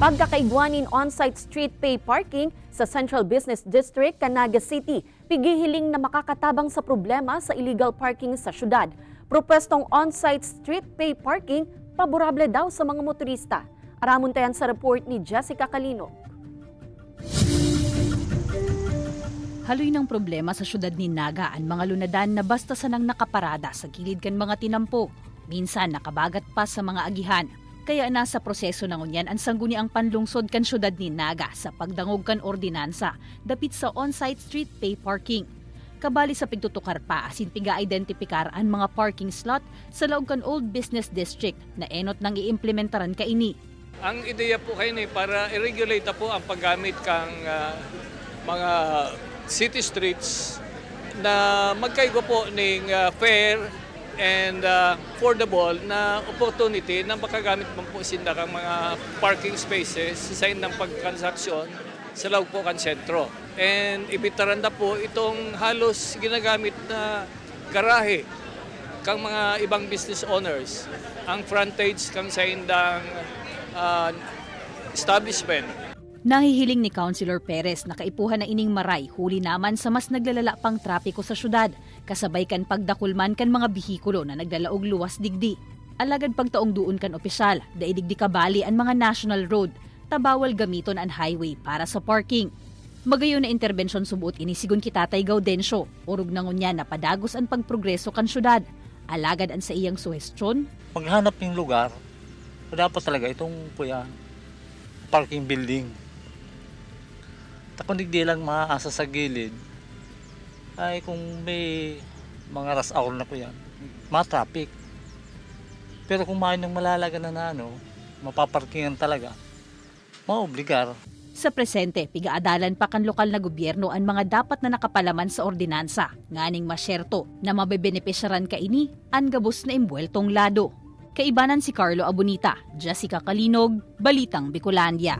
Pagkakaigwanin on-site street pay parking sa Central Business District, Canaga City, pigihiling na makakatabang sa problema sa illegal parking sa syudad. Propwestong on-site street pay parking, paborable daw sa mga motorista. Aramon tayan sa report ni Jessica Calinog. Haloy ng problema sa syudad ni Naga ang mga lunadan na basta sanang nakaparada sa gilid kan mga tinampo. Minsan nakabagat pa sa mga agihan. Kaya nasa proseso na ngunyan ang sangguniang panlungsod kan syudad ni Naga sa pagdangog kan ordinansa dapit sa on-site street pay parking. Kabali sa pagtutukar pa asin piga-identifikar ang mga parking slot sa laog kan Old Business District na enot nang iimplementaran kaini. Ang ideya po kayo para i-regulate po ang paggamit kang mga city streets na magkaigo po ng fair and affordable na opportunity na makagamit po sinda kang mga parking spaces sa ng pagtransaksyon sa loob po kan sentro. And ibitaran na po itong halos ginagamit na garahe kang mga ibang business owners. Ang frontage kang sa indang establishment. Nahihiling ni Councilor Perez na kaipuhan na ining maray huli naman sa mas naglalala pang trapiko sa syudad, kasabay kan pagdakulman kan mga bihikulo na nagdalaog luwas digdi. Alagad pagtaong duon kan opisyal, daidigdi kabali ang mga national road, tabawal gamiton ang highway para sa parking. Magayon na interbensyon subuot ini sigun kitatay Gaudencio, urog na ngunya na padagos ang pagprogreso kan syudad. Alagad ang sa iyang suhestyon. Paghanap ng lugar, dapat talaga itong parking building. Kung di lang maasa sa gilid, ay kung may mga rush hour na po yan, ma-traffic. Pero kung may nang malalaga na mapaparkingan talaga, maobligar. Sa presente, pigaadalan pa kan lokal na gobyerno ang mga dapat na nakapalaman sa ordinansa, nganing masyerto na mabebenepisyaran kaini ang gabos na imbueltong lado. Kaibanan si Carlo Abunita, Jessica Calinog, Balitang Bicolandia.